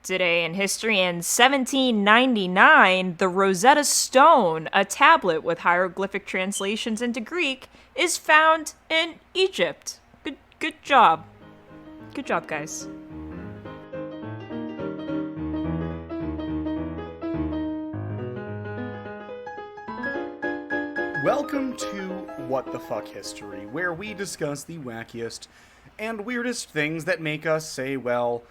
Today in history, in 1799, the Rosetta Stone, a tablet with hieroglyphic translations into Greek, is found in Egypt. Good job. Good job, guys. Welcome to What the Fuck History, where we discuss the wackiest and weirdest things that make us say, well,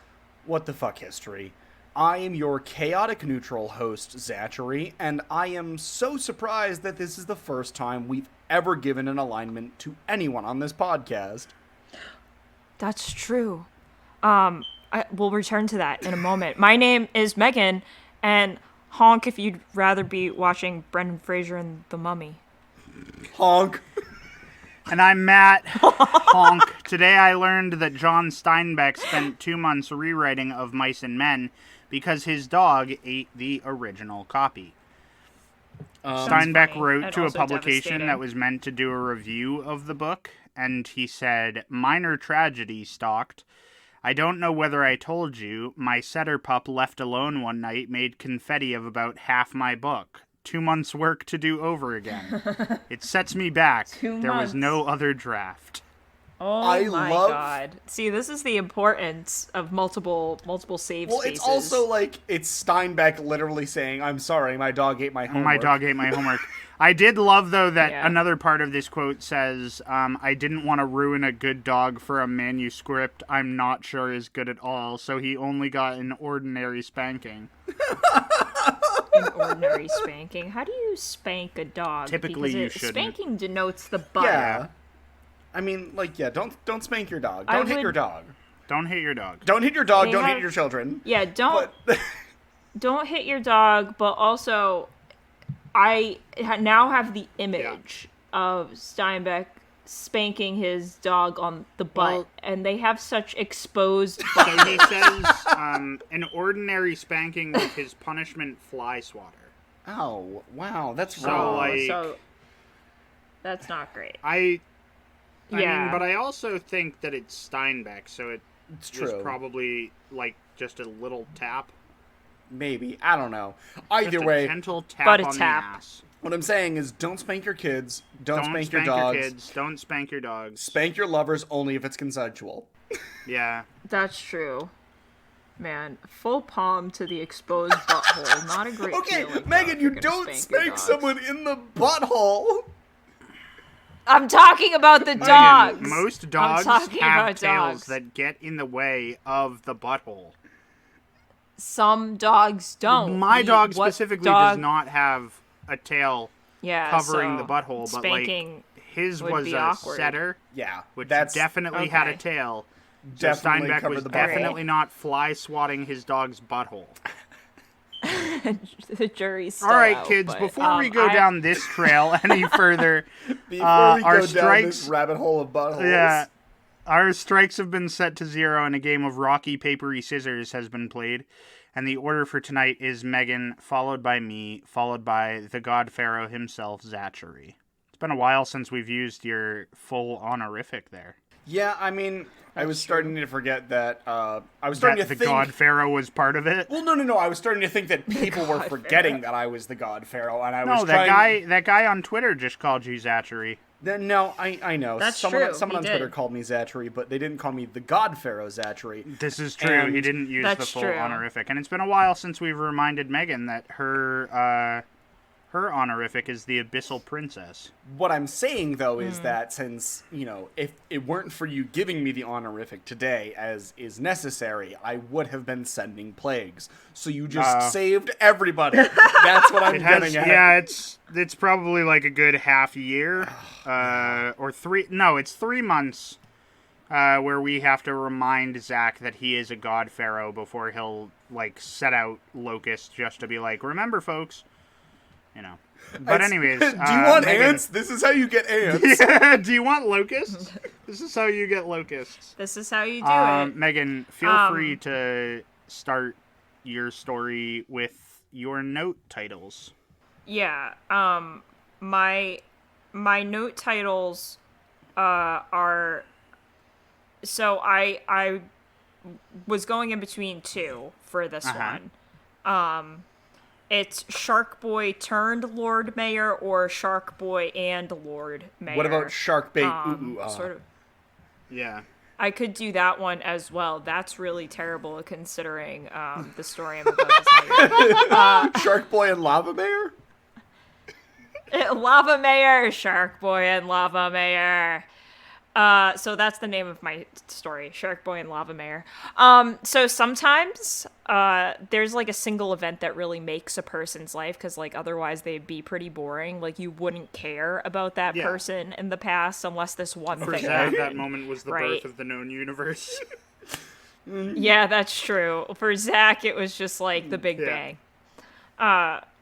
what the fuck history. I am your chaotic neutral host, ZaCHary, and I am so surprised that this is the first time we've ever given an alignment to anyone on this podcast. That's true. We'll return to that in a moment. My name is Meghan, and honk if you'd rather be watching Brendan Fraser and The Mummy. Honk. And I'm Matt. Honk. Today I learned that John Steinbeck spent 2 months rewriting Of Mice and Men because his dog ate the original copy. Steinbeck wrote to a publication that was meant to do a review of the book, and he said, "Minor tragedy stalked. I don't know whether I told you, my setter pup left alone one night made confetti of about half my book. 2 months' work to do over again. It sets me back. There was no other draft." Oh my god. See, this is the importance of multiple save spaces. Well, it's also like, it's Steinbeck literally saying, "I'm sorry, my dog ate my homework." My dog ate my homework. I did love, though, that another part of this quote says, I didn't want to ruin a good dog for a manuscript I'm not sure is good at all, so he only got an ordinary spanking. An ordinary spanking? How do you spank a dog? Typically, you shouldn't. Spanking denotes the butt. Yeah. I mean, don't spank your dog. Don't hit your dog. Don't hit your dog. Don't hit your dog, don't hit your children. Yeah, don't hit your dog, but also, I now have the image of Steinbeck spanking his dog on the butt, and they have such exposed butt. So he says, an ordinary spanking with his punishment fly swatter. Oh, wow, that's wrong. So, that's not great. I mean, but I also think that it's Steinbeck, so it's true. Probably, just a little tap. Maybe. I don't know. Either just way. A gentle tap on the ass. What I'm saying is, don't spank your kids. Don't spank your dogs. Don't spank your dogs. Spank your lovers only if it's consensual. Yeah. That's true. Man, full palm to the exposed butthole. Not a great feeling. Okay, Megan, you don't spank someone in the butthole. I'm talking about the dogs. Most dogs have tails that get in the way of the butthole. Some dogs don't. My dog specifically does not have a tail covering the butthole, but his was a awkward setter, which definitely had a tail. So Steinbeck was definitely not fly swatting his dog's butthole. The jury's still all right, out, kids. but, before we go down this trail any further, before we go down this rabbit hole of buttholes, our strikes have been set to 0, and a game of rocky papery scissors has been played. And the order for tonight is Meghan, followed by me, followed by the God Pharaoh himself, ZaCHary. It's been a while since we've used your full honorific there. Yeah, I mean, I was starting to forget that, I was starting to think... the God Pharaoh was part of it? Well, no, I was starting to think that people were forgetting that I was the God Pharaoh, and I was that guy on Twitter just called you ZaCHary. No, I know. That's Someone true. on Twitter called me ZaCHary, but they didn't call me the God Pharaoh ZaCHary. This is true. He didn't use the full honorific. And it's been a while since we've reminded Meghan that her honorific is the Abyssal Princess. What I'm saying, though, is that since, if it weren't for you giving me the honorific today, as is necessary, I would have been sending plagues. So you just saved everybody. That's what I'm getting at. Yeah, it's probably like a good half year, or 3. No, it's 3 months, where we have to remind Zach that he is a God Pharaoh before he'll set out locusts just to be like, remember, folks. But anyways, do you want ants? This is how you get ants. Yeah, do you want locusts? This is how you get locusts. This is how you do it. Meghan, feel free to start your story with your note titles. Yeah. My note titles are. So I was going in between two for this one. It's Shark Boy turned Lord Mayor or Shark Boy and Lord Mayor. What about Shark Bait? Sort of. Yeah. I could do that one as well. That's really terrible considering the story I'm about to tell you. Shark Boy and Lava Bear? Lava Mayor, Shark Boy and Lava Mayor. So that's the name of my story, Shark Boy and Lava Mayor. So sometimes there's like a single event that really makes a person's life, because like otherwise they'd be pretty boring. Like you wouldn't care about that person in the past unless this one For thing Zach, happened. that moment was the birth of the known universe. Yeah, that's true. For Zach, it was just like the Big Bang.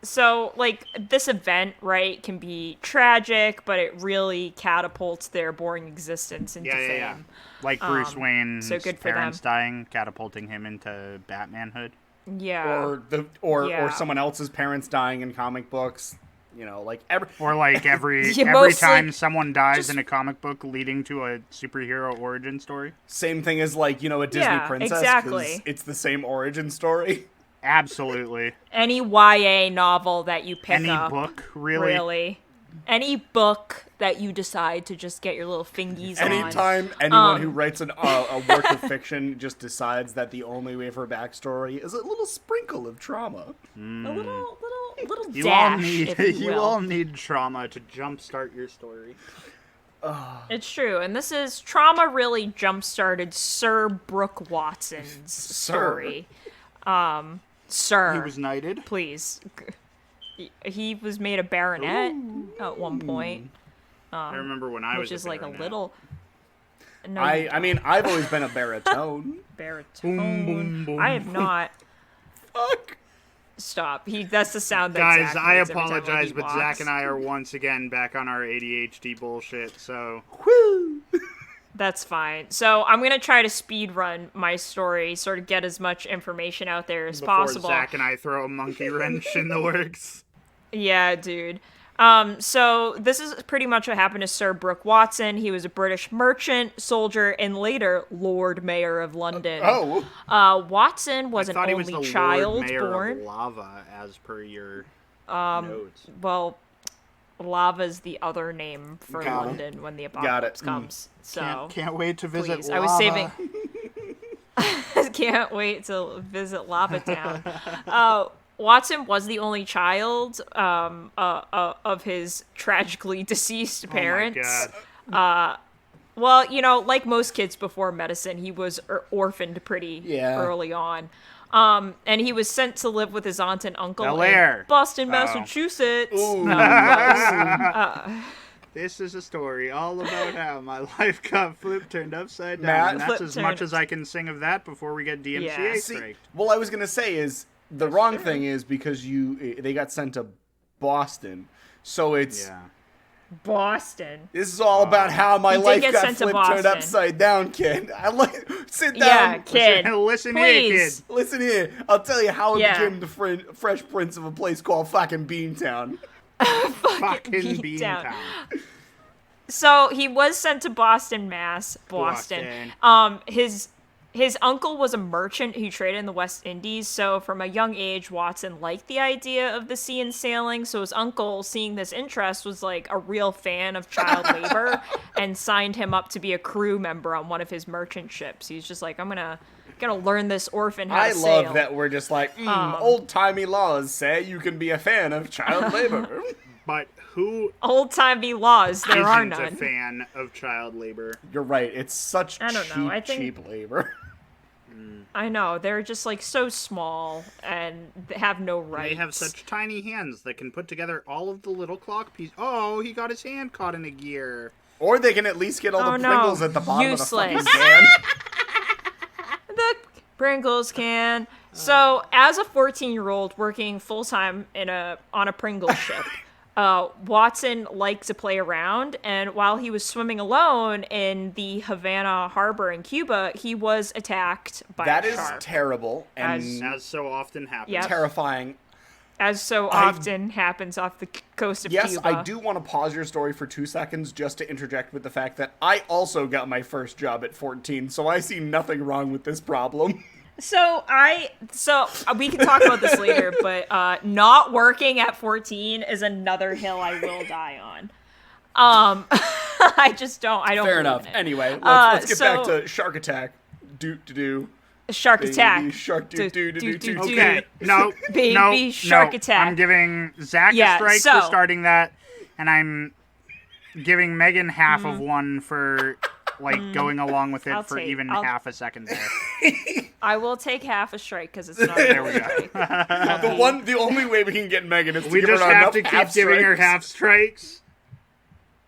So, like, this event, right, can be tragic, but it really catapults their boring existence into fame. Yeah. Like Bruce Wayne's so good for parents them. dying, catapulting him into Batmanhood. Yeah. Or someone else's parents dying in comic books. You know, like every mostly, time someone dies in a comic book leading to a superhero origin story. Same thing as, like, you know, a Disney princess. Exactly. It's the same origin story. Absolutely. Any YA novel that you pick Any up. book, really. Any book that you decide to just get your little fingies on. Anytime anyone who writes a work of fiction just decides that the only way for backstory is a little sprinkle of trauma. A little You dash, if you will. all need trauma to jumpstart your story. It's true, and this is trauma really jump-started Sir Brooke Watson's story. Sir. He was knighted. Please. He was made a baronet at one point. I remember when I was which is baronet. like a little. No, I mean, I've always been a baritone. baritone. Boom, boom, boom. I have not. Fuck. Stop. That's the sound that Guys, Zach I makes every time, like, apologize, he but walks. Zach and I are once again back on our ADHD bullshit, so... Woo. That's fine. So I'm going to try to speed run my story, sort of get as much information out there as Before possible. Zach and I throw a monkey wrench in the works. Yeah, dude. So this is pretty much what happened to Sir Brooke Watson. He was a British merchant, soldier, and later Lord Mayor of London. Watson was an I thought he only was the child Lord Mayor born. of Lava, as per your notes. Well, lava's the other name for Got it. London when the Got apocalypse it. comes. So Can't wait to visit please, Lava. I was saving. Can't wait to visit Lava Town. Watson was the only child of his tragically deceased parents. Oh my God. Well, you know, like most kids before medicine, he was orphaned pretty early on. And he was sent to live with his aunt and uncle in Boston, Massachusetts. This is a story all about how my life got flipped, turned upside down. Matt, And that's as much as I can sing of that before we get DMCA striked. Well, I was gonna say is the wrong thing is because they got sent to Boston, so it's Boston. this is all about how my He did life get got sent to flipped, turned Boston. upside down, kid. Sit down. Yeah, kid. Listen here, kid. Please. Listen here. I'll tell you how I Yeah. became the Fresh Prince of a place called fucking Beantown. Fucking Beantown. Beantown. So he was sent to Boston, Mass. Boston. His uncle was a merchant who traded in the West Indies, so from a young age, Watson liked the idea of the sea and sailing, so his uncle, seeing this interest, was like a real fan of child labor and signed him up to be a crew member on one of his merchant ships. He's just like, I'm gonna learn this orphan how to sail. I love that we're just like, old-timey laws say you can be a fan of child labor. But who Old-timey laws, there are isn't a none. fan of child labor? You're right. It's such I don't know, I think- cheap labor. I know, they're just like so small and they have no rights. They have such tiny hands that can put together all of the little clock pieces. Oh, he got his hand caught in a gear. Or they can at least get all the no. Pringles at the bottom of the fucking Useless. can. The Pringles can. So, as a 14-year-old working full-time on a Pringles ship, Watson liked to play around, and while he was swimming alone in the Havana harbor in Cuba, he was attacked by That a is shark. terrible and As so often happens. Yep. terrifying. as so often happens off the coast of Yes, Cuba. I do want to pause your story for 2 seconds just to interject with the fact that I also got my first job at 14, so I see nothing wrong with this problem. So we can talk about this later, but not working at 14 is another hill I will die on. I don't. Fair enough. Anyway, let's get back to Shark Attack. Shark Attack. Baby shark do. Okay, no, Baby Shark Attack. I'm giving Zach a strike for starting that, and I'm giving Meghan half of one for going along with it half a second there. I will take half a strike because it's not. There we go. The only way we can get Meghan is to we give just her have to enough keep giving her half strikes.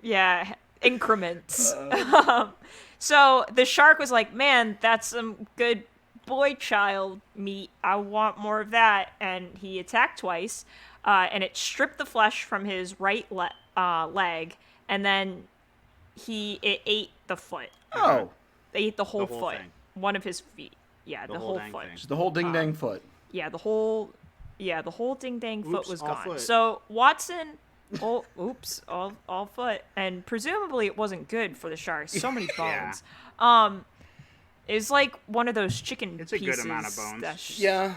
Yeah, increments. So the shark was like, "Man, that's some good boy child meat. I want more of that." And he attacked twice, and it stripped the flesh from his right leg, and then it ate the foot. Oh, they ate the whole foot, thing. One of his feet. Yeah, the whole foot. Just the whole ding dang foot. Yeah, the whole ding dang foot was gone. Foot. So Watson. Oh, oops! All foot, and presumably it wasn't good for the sharks. So many bones. It was like one of those chicken pieces. It's a good amount of bones. Yeah.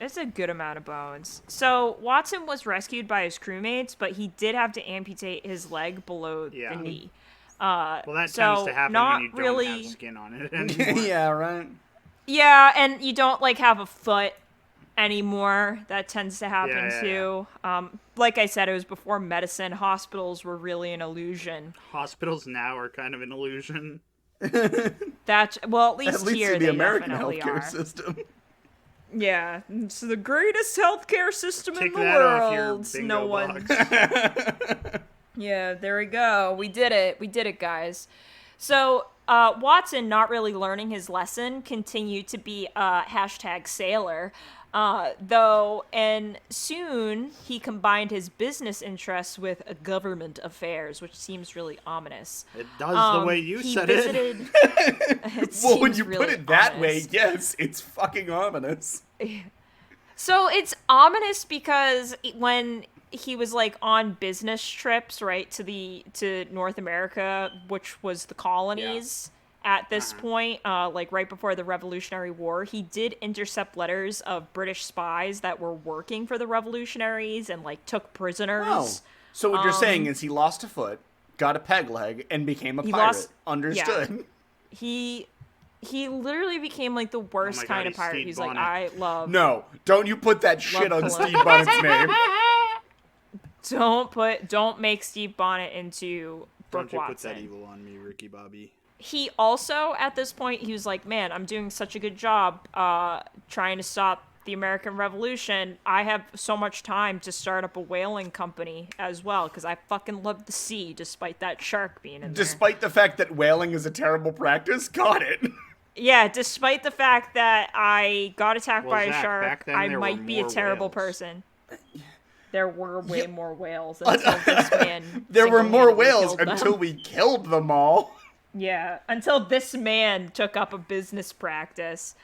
It's a good amount of bones. So Watson was rescued by his crewmates, but he did have to amputate his leg below the knee. Well, that tends to happen when you don't have skin on it anymore. Yeah, right. Yeah, and you don't have a foot anymore. That tends to happen too. Like I said, it was before medicine. Hospitals were really an illusion. Hospitals now are kind of an illusion. At least here in the they American definitely healthcare are. system. Yeah, it's the greatest healthcare system Take in the that world. off your bingo box. Yeah, there we go. We did it, guys. So Watson, not really learning his lesson, continued to be hashtag sailor. Though, and soon he combined his business interests with government affairs, which seems really ominous. It does the way you said it. Well, when you put it that way, yes, it's fucking ominous. So it's ominous because when he was on business trips, right, to North America, which was the colonies. At this point, right before the Revolutionary War, he did intercept letters of British spies that were working for the revolutionaries and took prisoners. Oh. So what you're saying is he lost a foot, got a peg leg, and became a pirate. Understood. Yeah. He literally became the worst kind of pirate. Steve He's Bonnet. I love. No, don't you put that shit on Steve Bonnet's name. Don't make Steve Bonnet into Brooke Don't you Watson. put that evil on me, Ricky Bobby. He also, at this point, he was like, man, I'm doing such a good job trying to stop the American Revolution. I have so much time to start up a whaling company as well, because I fucking love the sea, despite that shark being in there. Despite the fact that whaling is a terrible practice, got it. Yeah, despite the fact that I got attacked by a Zach, shark, back then I there might were be a more terrible whales. person. There were way more whales until this man. There were more single-handedly whales killed them. until we killed them all. Yeah, until this man took up a business practice.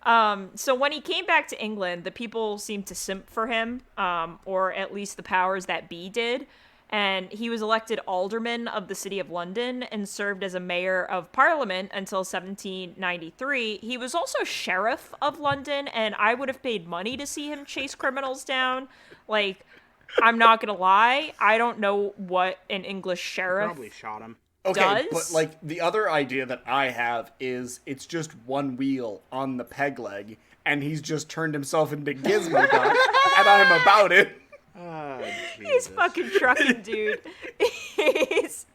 So when he came back to England, the people seemed to simp for him, or at least the powers that be did. And he was elected alderman of the city of London and served as a mayor of parliament until 1793. He was also sheriff of London, and I would have paid money to see him chase criminals down. I'm not gonna lie, I don't know what an English sheriff Probably shot him. Okay, does. but the other idea that I have is it's just one wheel on the peg leg, and he's just turned himself into Gizmo Duck, and I'm about it. He's fucking trucking, dude. He's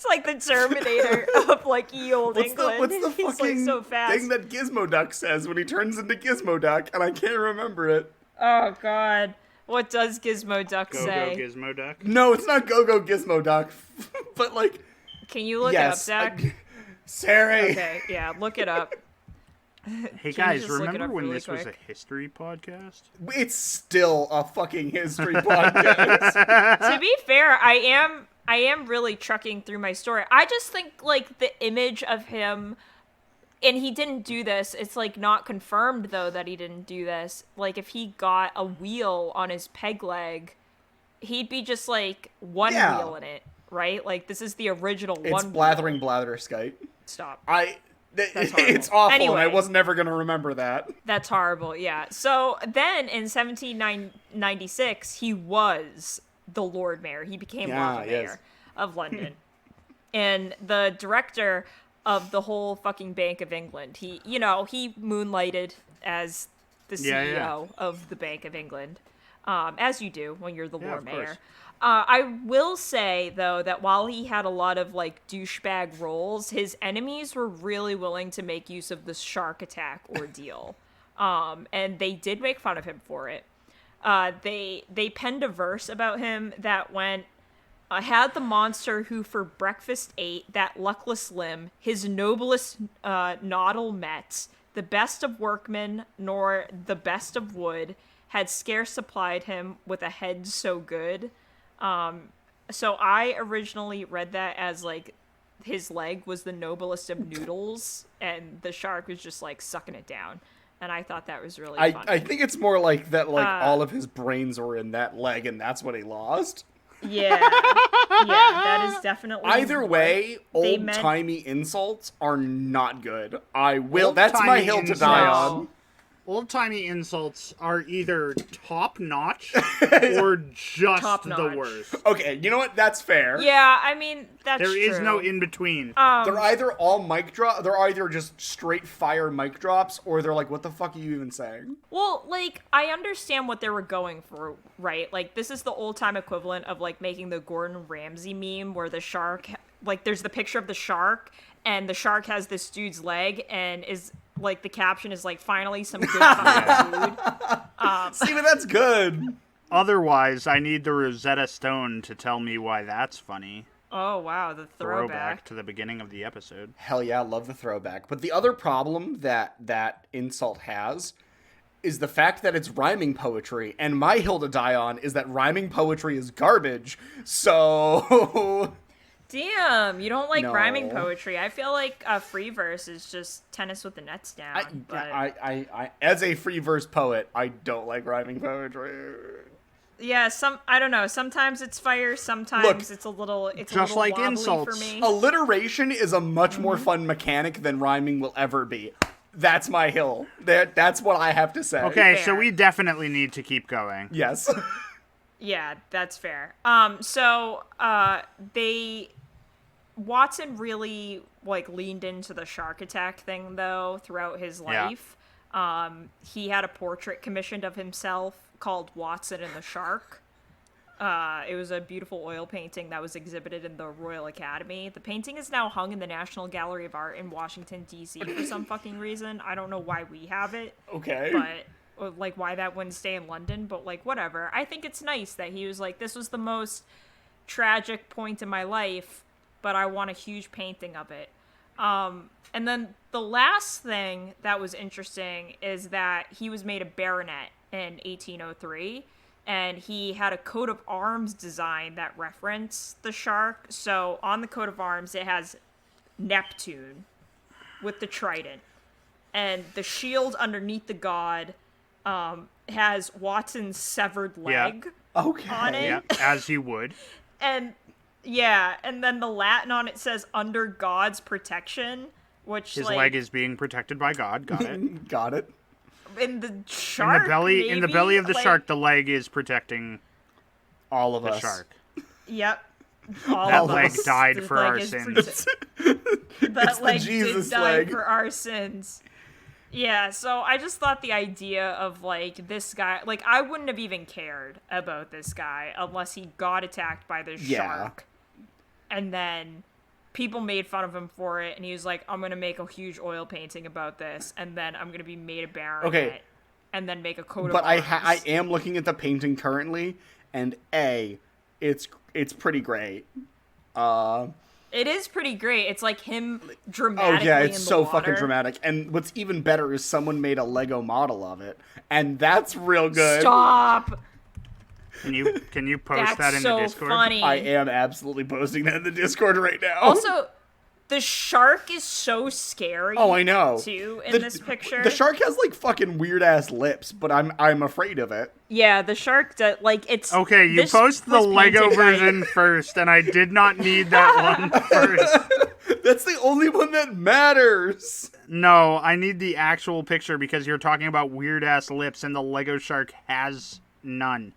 like the Terminator of ye old England. What's the He's fucking so fast. thing that Gizmo Duck says when he turns into Gizmo Duck, and I can't remember it. Oh god, what does Gizmo Duck say? Go Gizmo Duck. No, it's not Go Gizmo Duck, but Can you look yes, it up, Zach? Sari. Okay, yeah, look it up. Hey you guys, just look it remember up when really this was a quick? history podcast? It's still a fucking history podcast. To be fair, I am really trucking through my story. I just think the image of him And he didn't do this. It's like not confirmed though that he didn't do this. Like if he got a wheel on his peg leg, he'd be just like one wheel in it, right? Like this is the original one. It's blathering blatherskite. Stop. It's awful, anyway, and I was never going to remember that. That's horrible, yeah. So then in 1796, he was the Lord Mayor. He became Lord Mayor of London. And the director of the whole fucking Bank of England. He moonlighted as the CEO of the Bank of England, as you do when you're the Lord Mayor. I will say, though, that while he had a lot of, like, douchebag roles, his enemies were really willing to make use of the shark attack ordeal. And they did make fun of him for it. They penned a verse about him that went, had the monster who for breakfast ate that luckless limb, his noblest noddle met, the best of workmen nor the best of wood, had scarce supplied him with a head so good. So I originally read that as, like, his leg was the noblest of noodles, and the shark was just, like, sucking it down. And I thought that was really funny. I think it's more like that, like, all of his brains were in that leg, and that's what he lost. Yeah. That is definitely... Either way, old-timey insults are not good. That's my hill to die on. Old-timey insults are either top-notch or just the worst. Okay, you know what? That's fair. Yeah, I mean, that's true. There is no in-between. They're either all mic drop. They're either just straight fire mic drops, or they're like, what the fuck are you even saying? Well, like, I understand what they were going for, right? Like, this is the old-time equivalent of, like, making the Gordon Ramsay meme where the shark... Like, there's the picture of the shark, and the shark has this dude's leg, and is... Like, the caption is, like, finally some good fucking food. See, but that's good. Otherwise, I need the Rosetta Stone to tell me why that's funny. Oh, wow, the throwback. To the beginning of the episode. Hell yeah, love the throwback. But the other problem that insult has is the fact that it's rhyming poetry, and my hill to die on is that rhyming poetry is garbage, so... Damn, you don't like rhyming poetry. I feel like a free verse is just tennis with the nets down. I as a free verse poet, I don't like rhyming poetry. Yeah, I don't know. Sometimes it's fire. Sometimes it's a little. It's just a little like insults. For me. Alliteration is a much more fun mechanic than rhyming will ever be. That's my hill. That's what I have to say. Okay, fair. So we definitely need to keep going. Yes. Yeah, that's fair. Watson really, like, leaned into the shark attack thing, though, throughout his life. Yeah. He had a portrait commissioned of himself called Watson and the Shark. It was a beautiful oil painting that was exhibited in the Royal Academy. The painting is now hung in the National Gallery of Art in Washington, D.C. for some fucking reason. I don't know why we have it. Okay. But, like, why that wouldn't stay in London, but, like, whatever. I think it's nice that he was like, this was the most tragic point in my life, but I want a huge painting of it. And then the last thing that was interesting is that he was made a baronet in 1803, and he had a coat of arms design that referenced the shark. So on the coat of arms, it has Neptune with the trident, and the shield underneath the god has Watson's severed leg on it. Yeah, as you would. And then the Latin on it says "under God's protection," which his leg is being protected by God. Got it. Got it. In the shark, in the belly of the shark, the leg is protecting all of the us. Shark. Yep. That leg died for our sins. That leg Jesus did die leg. for our sins. Yeah, so I just thought the idea of, like, this guy... Like, I wouldn't have even cared about this guy unless he got attacked by this shark. And then people made fun of him for it, and he was like, I'm going to make a huge oil painting about this, and then I'm going to be made a baronet, and then make a coat of arms. But I am looking at the painting currently, and it's pretty great. It is pretty great. It's like him dramatically. Oh yeah, it's so water. fucking dramatic. And what's even better is someone made a Lego model of it, and that's real good. Stop. Can you post that in the Discord? Funny. I am absolutely posting that in the Discord right now. Also, The shark is so scary. Oh, I know. Too in this picture. The shark has like fucking weird ass lips, but I'm afraid of it. Yeah, the shark it's Okay, you post the Lego version first, and I did not need that one first. That's the only one that matters. No, I need the actual picture because you're talking about weird ass lips, and the Lego shark has none.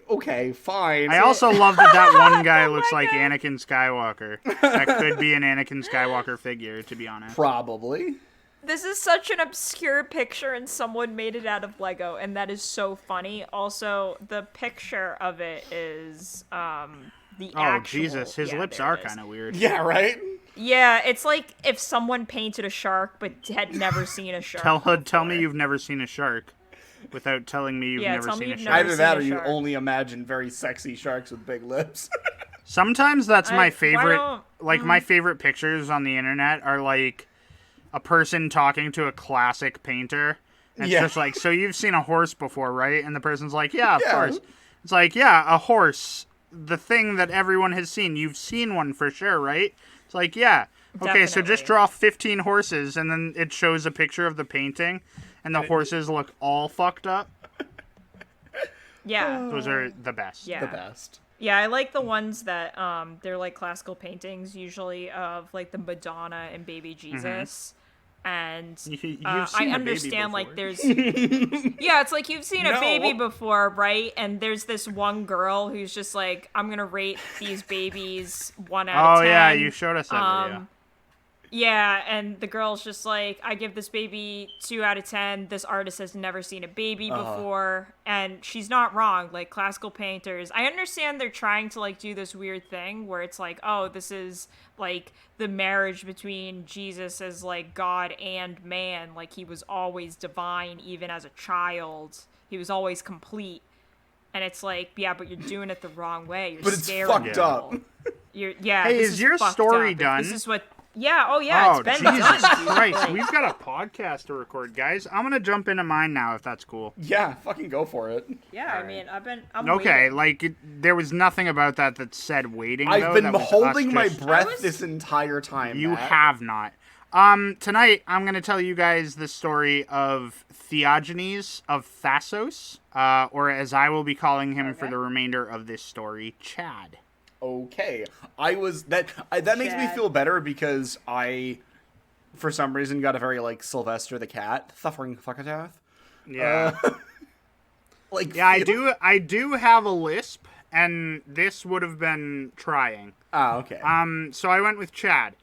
Okay, fine. I also love that one guy looks like Anakin Skywalker. That could be an Anakin Skywalker figure, to be honest. Probably. This is such an obscure picture, and someone made it out of Lego, and that is so funny. Also, the picture of it is the actual... Oh, Jesus, his lips are kind of weird. Yeah, right? Yeah, it's like if someone painted a shark but had never seen a shark. Tell me you've never seen a shark without telling me you've never seen a shark. Either that or you only imagine very sexy sharks with big lips. Sometimes that's my favorite. My favorite pictures on the internet are like a person talking to a classic painter. And it's just like, so you've seen a horse before, right? And the person's like, yeah, of course. It's like, yeah, a horse. The thing that everyone has seen. You've seen one for sure, right? It's like, yeah. Okay, Definitely. so just draw 15 horses, and then it shows a picture of the painting, and the horses look all fucked up. Yeah. Those are the best. Yeah. The best. Yeah, I like the ones that they're like classical paintings, usually of like the Madonna and baby Jesus. And I understand like there's yeah, it's like you've seen a baby before, right? And there's this one girl who's just like, I'm gonna rate these babies 1 out of 10. Oh yeah, you showed us that video. Yeah, and the girl's just like, I give this baby 2 out of 10. This artist has never seen a baby before. And she's not wrong. Like, classical painters, I understand they're trying to, like, do this weird thing where it's like, oh, this is, like, the marriage between Jesus as, like, God and man. Like, he was always divine, even as a child. He was always complete. And it's like, yeah, but you're doing it the wrong way. You're but it's scaring fucked up. Hey, is your story done? This is what... Yeah, it's been done. Jesus Christ, we've got a podcast to record, guys. I'm gonna jump into mine now, if that's cool. Yeah, fucking go for it. Yeah, I mean, I'm okay, waiting. like, there was nothing about that said waiting, I've though. been holding my breath this entire time, You Matt. have not. Tonight, I'm gonna tell you guys the story of Theogenes of Thasos, or as I will be calling him for the remainder of this story, Chad. Okay, that makes me feel better because I, for some reason, got a very like Sylvester the Cat suffering fuckatath. Yeah, I do have a lisp, and this would have been trying. Ah, okay. So I went with Chad.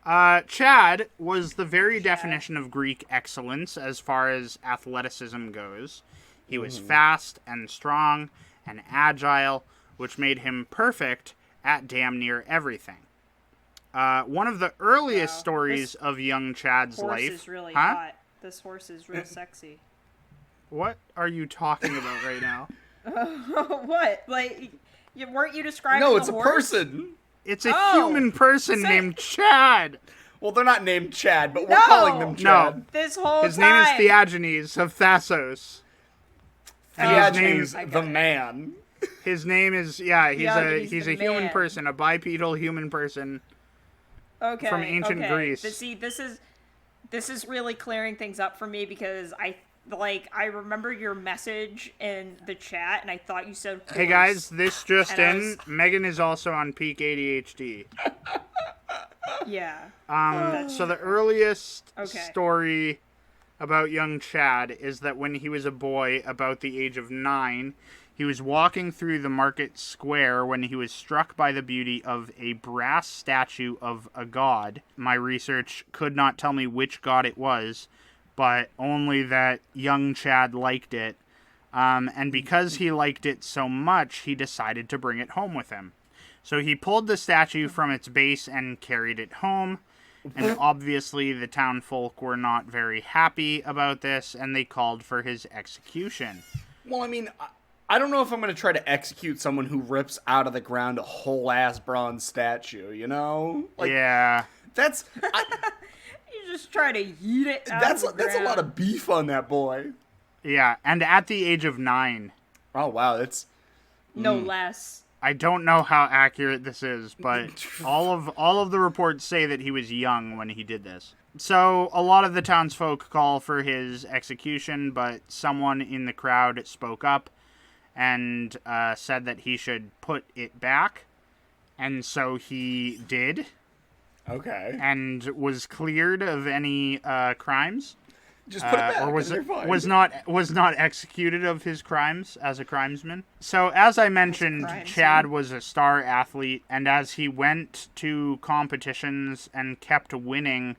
Chad was the very definition of Greek excellence as far as athleticism goes. He was fast and strong and agile, which made him perfect at damn near everything. One of the earliest stories of young Chad's life... This horse is really hot. This horse is real sexy. What are you talking about right now? What? Like, weren't you describing No, it's a a horse? person. It's a human person named Chad. Well, they're not named Chad, but we're calling them Chad. No. This whole His time. name is Theogenes of Thasos. Theogenes the man. His name is he's a human man. person, a bipedal human person. Okay, from ancient Greece. But see, this is really clearing things up for me because I remember your message in the chat and I thought you said horse. Hey guys, this just in. Megan is also on peak ADHD. Yeah. So the earliest story about young Chad is that when he was a boy, about the age of 9, he was walking through the market square when he was struck by the beauty of a brass statue of a god. My research could not tell me which god it was, but only that young Chad liked it. And because he liked it so much, he decided to bring it home with him. So he pulled the statue from its base and carried it home. And obviously the town folk were not very happy about this, and they called for his execution. Well, I mean, I don't know if I'm going to try to execute someone who rips out of the ground a whole-ass bronze statue, you know? Like, yeah. That's... You just try to yeet it out that's of the a lot of beef on that boy. Yeah, and at the age of 9. Oh, wow, that's... No less. I don't know how accurate this is, but all of the reports say that he was young when he did this. So a lot of the townsfolk call for his execution, but someone in the crowd spoke up and said that he should put it back. And so he did. Okay. And was cleared of any crimes. Just put it back. Or Fine. was not executed of his crimes as a crimesman. So as I mentioned, Chad was a star athlete, and as he went to competitions and kept winning,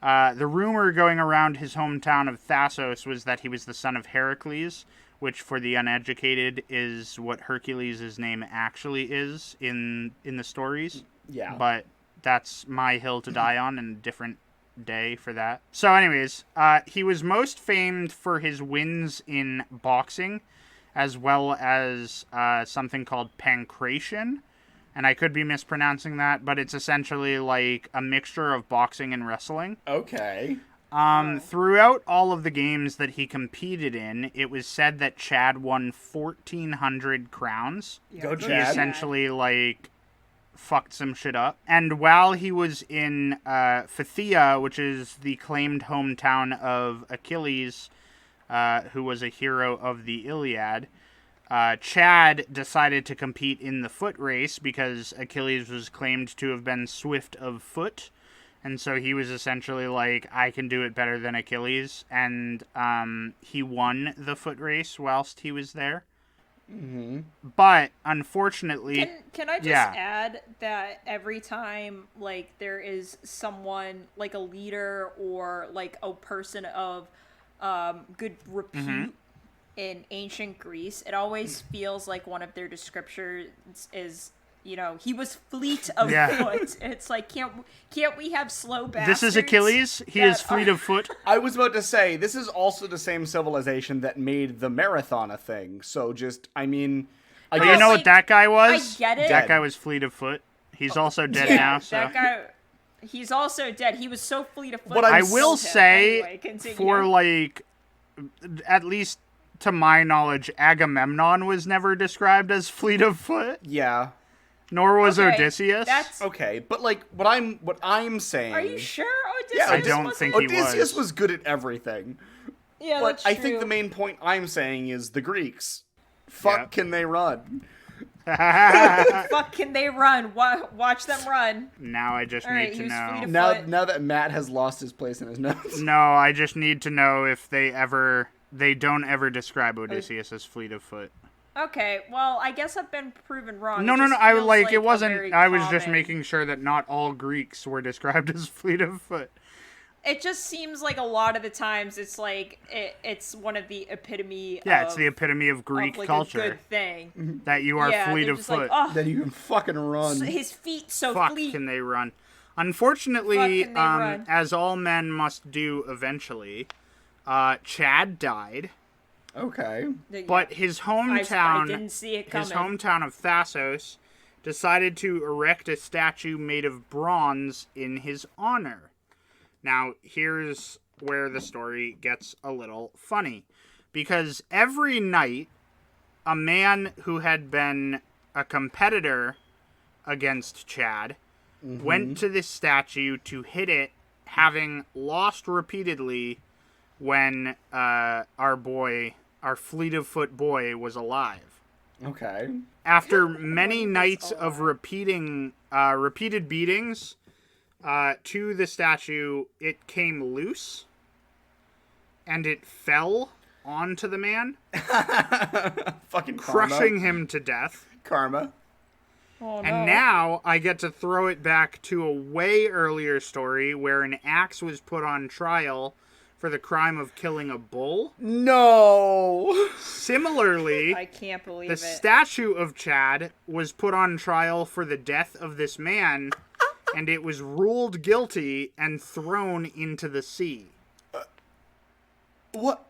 the rumor going around his hometown of Thasos was that he was the son of Heracles, which for the uneducated is what Hercules' name actually is in the stories. Yeah. But that's my hill to die on, and a different day for that. So anyways, he was most famed for his wins in boxing, as well as something called pancration. And I could be mispronouncing that, but it's essentially like a mixture of boxing and wrestling. Okay. Throughout all of the games that he competed in, it was said that Chad won 1,400 crowns. Go He Chad. essentially, like, fucked some shit up. And while he was in Phthia, which is the claimed hometown of Achilles, who was a hero of the Iliad, Chad decided to compete in the foot race because Achilles was claimed to have been swift of foot. And so he was essentially like, I can do it better than Achilles. And he won the foot race whilst he was there. Mm-hmm. But unfortunately, can I just add that every time like there is someone like a leader or like a person of good repute in ancient Greece, it always feels like one of their descriptions is, you know, he was fleet of foot. It's like, can't we have slow bastards? This is Achilles. He is fleet of foot. I was about to say, this is also the same civilization that made the marathon a thing. So just, I mean... But you know what that guy was? I get it. That guy was fleet of foot. He's also dead now, so... That guy... He's also dead. He was so fleet of foot. But I will say, anyway, for like, at least to my knowledge, Agamemnon was never described as fleet of foot. Yeah. Nor was Odysseus. That's... Okay, but like, what I'm saying... Are you sure Odysseus Yeah, I don't think he was. Odysseus was good at everything. Yeah, But that's I true. think the main point I'm saying is the Greeks. Fuck, can they run? Fuck, can they run? Watch them run. Now I just Alright, need to he was know. fleet of foot. Now that Matt has lost his place in his notes. No, I just need to know if they don't ever describe Odysseus as fleet of foot. Okay, well, I guess I've been proven wrong. No, It no, just I feels like it a wasn't. very I was just common- making sure that not all Greeks were described as fleet of foot. It just seems like a lot of the times it's like it's one of the epitome. Yeah, of, it's the epitome of Greek like culture A good thing. that you are Yeah, fleet they're of just foot. like, oh, That you can fucking run. his feet so Fuck, fleet. can they run? Unfortunately, Fuck, can they run? as all men must do eventually, Chad died. Okay. But his I hometown, didn't see it his coming. hometown of Thasos, decided to erect a statue made of bronze in his honor. Now, here's where the story gets a little funny. Because every night, a man who had been a competitor against Chad went to this statue to hit it, having lost repeatedly when our fleet of foot boy was alive. Okay. After many nights of repeated beatings to the statue, it came loose and it fell onto the man, Fucking crushing him to death. Karma. Oh, no. And now I get to throw it back to a way earlier story where an axe was put on trial for the crime of killing a bull. No. Similarly, I can't believe the it. statue of Chad was put on trial for the death of this man, and it was ruled guilty and thrown into the sea. What?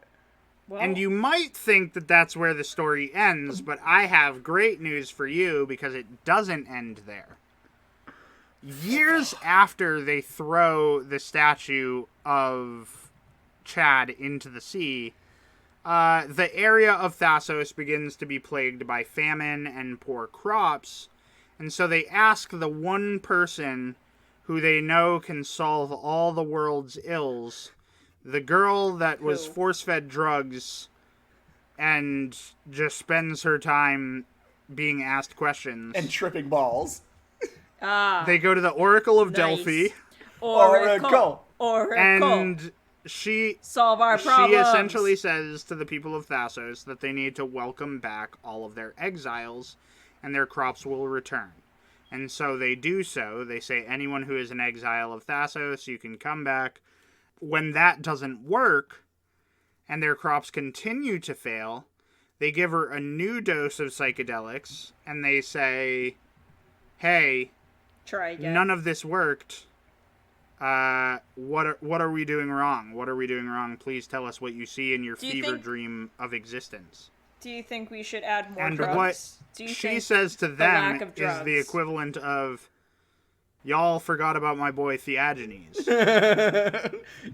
Well, And you might think that that's where the story ends, but I have great news for you because it doesn't end there. Years after they throw the statue of Chad into the sea, The area of Thassos begins to be plagued by famine and poor crops, and so they ask the one person who they know can solve all the world's ills, the girl that was Who? force-fed drugs and just spends her time being asked questions. And tripping balls. They go to the Oracle of Delphi, Oracle. and she Solve our problems. She essentially says to the people of Thassos that they need to welcome back all of their exiles, and their crops will return. And so they do so. They say, anyone who is an exile of Thassos, you can come back. When that doesn't work, and their crops continue to fail, they give her a new dose of psychedelics, and they say, hey, Try again. none of this worked. What are we doing wrong? What are we doing wrong? Please tell us what you see in your fever dream of existence. Do you think we should add more And drugs? what Do you she think says to lack them of is drugs- the equivalent of, y'all forgot about my boy Theagenes.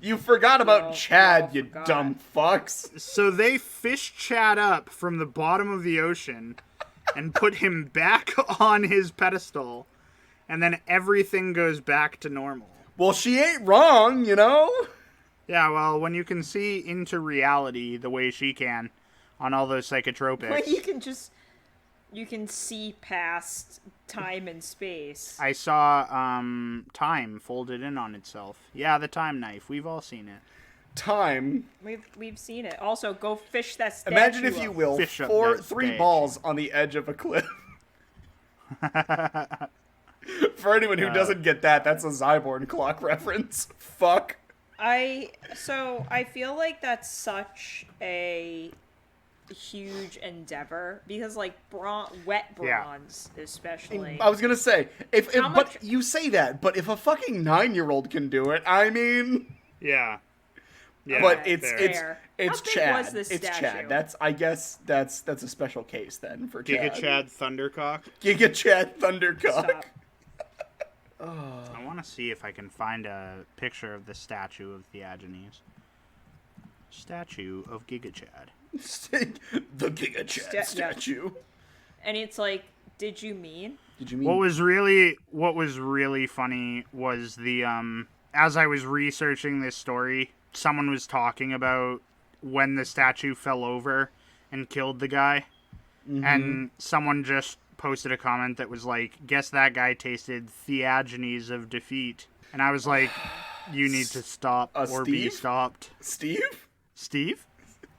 You forgot about Y'all Chad, you forgot. dumb fucks. So they fish Chad up from the bottom of the ocean and put him back on his pedestal, and then everything goes back to normal. Well, she ain't wrong, you know? Yeah, well, when you can see into reality the way she can on all those psychotropics. When you can see past time and space. I saw time folded in on itself. Yeah, the time knife. We've all seen it. Time. We've seen it. Also, go fish that statue. Imagine, if you up. will, Fish up that three stage. balls on the edge of a cliff. For anyone who doesn't get that, that's a Zyborn clock reference. Fuck. I feel like that's such a huge endeavor because like wet bronze especially. I was gonna say, if How but much- you say that, but if a fucking 9-year-old can do it, I mean, Yeah. Yeah, but Okay, it's fair. it's How big Chad. was this It's statue? Chad. That's, I guess that's a special case then for Chad. Giga Chad Thundercock. Giga Chad Thundercock. Stop. I want to see if I can find a picture of the statue of Theagenes. Statue of Giga Chad. The Giga Chad Yeah. statue. And it's like, did you mean? Did you mean? What was really funny was the as I was researching this story, someone was talking about when the statue fell over and killed the guy, and someone just posted a comment that was like, "Guess that guy tasted Theagenes of defeat," and I was like, "You need to stop or be Steve? stopped." Steve? Steve?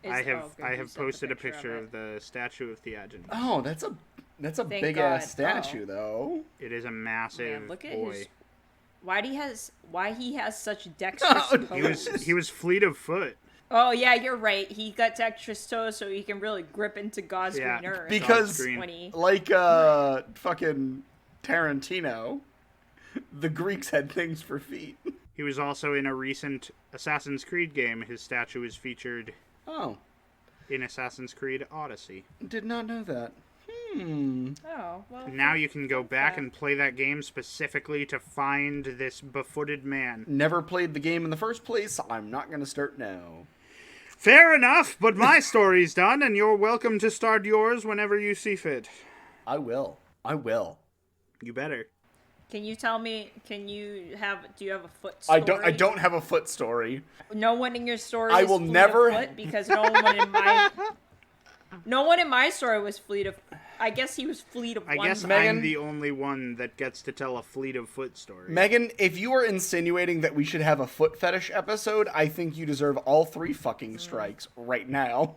Is- I oh, have good, I you have sent the posted a picture of of the statue of Theagenes. Oh, that's a Thank big ass God. statue though. It is a massive Man, look at boy. his. Why he has such dexterous toes? He was fleet of foot. Oh yeah, you're right. He got dexterous toes so he can really grip into God's Yeah, green earth. Because Green. when he like fucking Tarantino, the Greeks had things for feet. He was also in a recent Assassin's Creed game. His statue is featured Oh, in Assassin's Creed Odyssey. did not know that. Oh well. Now you can go back fact. and play that game specifically to find this befooted man. Never played the game in the first place. I'm not gonna start now. Fair enough, but my story's done, and you're welcome to start yours whenever you see fit. I will. You better. Can you tell me? Do you have a foot story? I don't have a foot story. No one in your story. I is will fleet never- of foot because no one in my story was fleet of. I guess he was fleet of I one. guess foot. Meghan- I'm the only one that gets to tell a fleet of foot story. Megan, if you are insinuating that we should have a foot fetish episode, I think you deserve all 3 fucking strikes right now.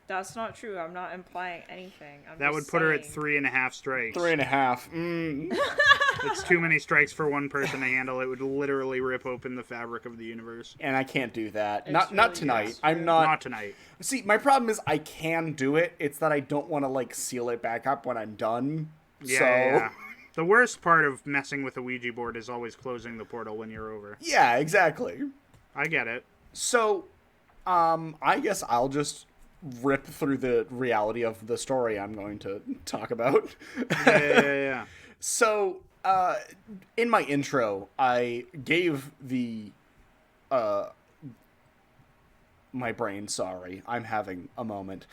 That's not true. I'm not implying anything. That would put her at 3.5 strikes. 3.5. It's too many strikes for one person to handle. It would literally rip open the fabric of the universe. And I can't do that. It's Not really tonight. just I'm true. Not tonight. See, my problem is I can do it. It's that I don't want to like seal it back up when I'm done. Yeah, so yeah. The worst part of messing with a Ouija board is always closing the portal when you're over. yeah, exactly. I get it. So, I guess I'll just rip through the reality of the story I'm going to talk about. Yeah. So, in my intro, I gave the my brain. Sorry, I'm having a moment.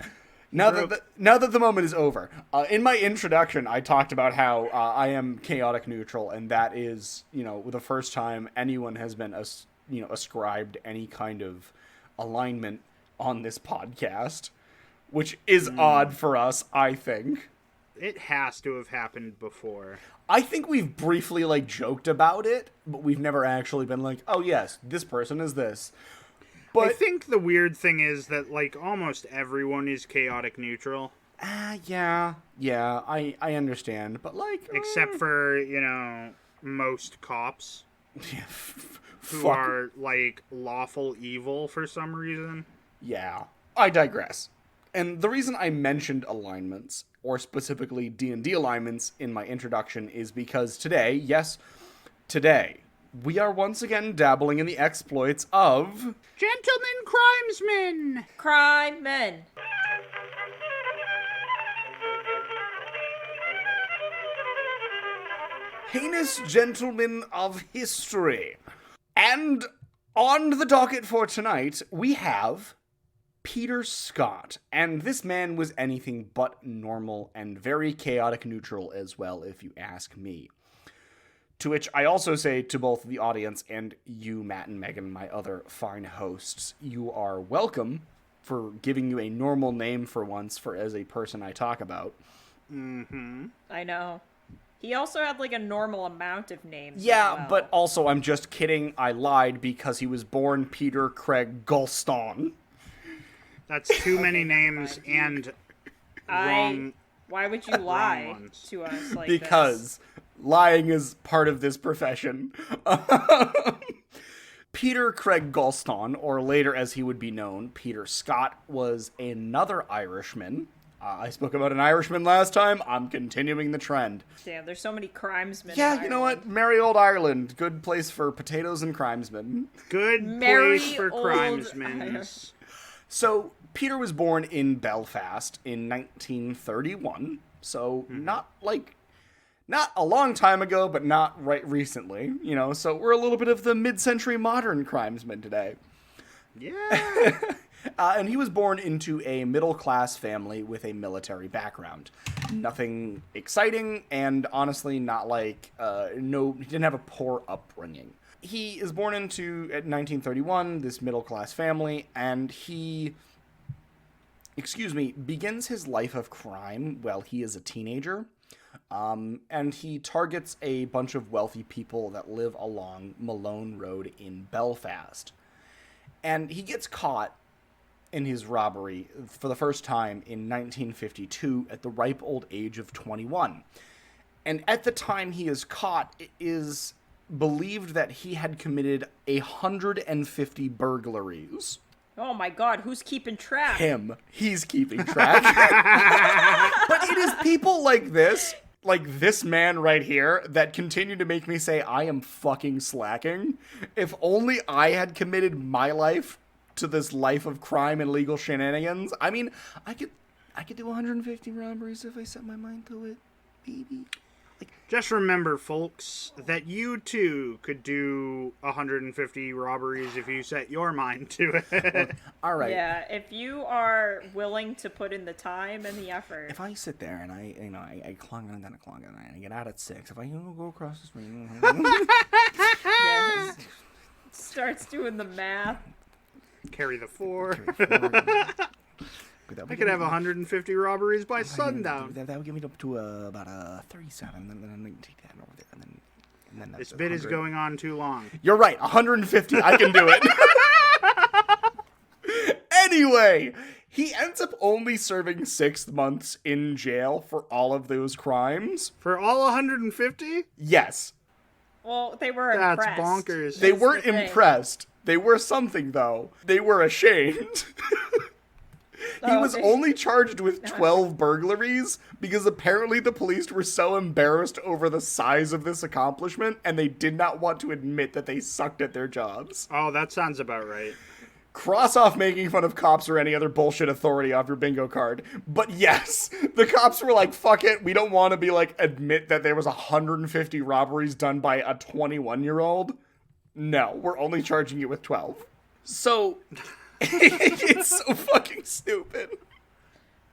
Now that the moment is over, in my introduction, I talked about how I am chaotic neutral, and that is, the first time anyone has been, ascribed any kind of alignment on this podcast, which is odd for us, I think. It has to have happened before. I think we've briefly, joked about it, but we've never actually been like, oh, yes, this person is this. But I think the weird thing is that, almost everyone is chaotic neutral. Yeah, I understand, but, Except for, most cops. Who are, lawful evil for some reason. Yeah, I digress. And the reason I mentioned alignments, or specifically D&D alignments in my introduction, is because today, we are once again dabbling in the exploits of... Gentlemen crimesmen! Crime men. Heinous gentlemen of history. And on the docket for tonight, we have... Peter Scott, and this man was anything but normal and very chaotic neutral as well, if you ask me. To which I also say to both the audience and you, Matt and Meghan, my other fine hosts, you are welcome for giving you a normal name for once for as a person I talk about. Mm-hmm. I know. He also had a normal amount of names. Yeah, as well. but also I'm just kidding. I lied because he was born Peter Craig Gulston. That's too many names and wrong. Why would you lie to us like because lying is part of this profession. Peter Craig Gulston, or later as he would be known, Peter Scott, was another Irishman. I spoke about an Irishman last time. I'm continuing the trend. Damn, there's so many crimesmen. Yeah, you know what? Merry old Ireland. Good place for potatoes and crimesmen. Good place for crimesmen. So, Peter was born in Belfast in 1931. So, not a long time ago, but not right recently. So we're a little bit of the mid-century modern crimesman today. Yeah. And he was born into a middle-class family with a military background. Nothing exciting, and honestly, not he didn't have a poor upbringing. He is born into, at 1931, this middle-class family, and he, begins his life of crime while he is a teenager. And he targets a bunch of wealthy people that live along Malone Road in Belfast. And he gets caught in his robbery for the first time in 1952 at the ripe old age of 21. And at the time he is caught, it is believed that he had committed 150 burglaries. Oh my god, who's keeping track? Him. He's keeping track. But it is people like this man right here, that continue to make me say I am fucking slacking. If only I had committed my life to this life of crime and legal shenanigans. I mean, I could do 150 robberies if I set my mind to it, baby. Just remember, folks, that you too could do 150 robberies if you set your mind to it. All right. Yeah, if you are willing to put in the time and the effort. If I sit there and I clunk and then I clunk and I get out at 6, if I go across the street, Yeah, starts doing the math. Carry the 4. I could have 150 robberies by sundown. That would get me up to about 37, and then I can take that over there, and then that's this bit is going on too long. You're right, 150. I can do it. Anyway, he ends up only serving 6 months in jail for all of those crimes. For all 150? Yes. Well, they were impressed. That's bonkers. They weren't impressed. They were something, though. They were ashamed. He was only charged with 12 burglaries because apparently the police were so embarrassed over the size of this accomplishment and they did not want to admit that they sucked at their jobs. Oh, that sounds about right. Cross off making fun of cops or any other bullshit authority off your bingo card. But yes, the cops were like, fuck it, we don't want to admit that there was 150 robberies done by a 21-year-old. No, we're only charging you with 12. So... It's so fucking stupid.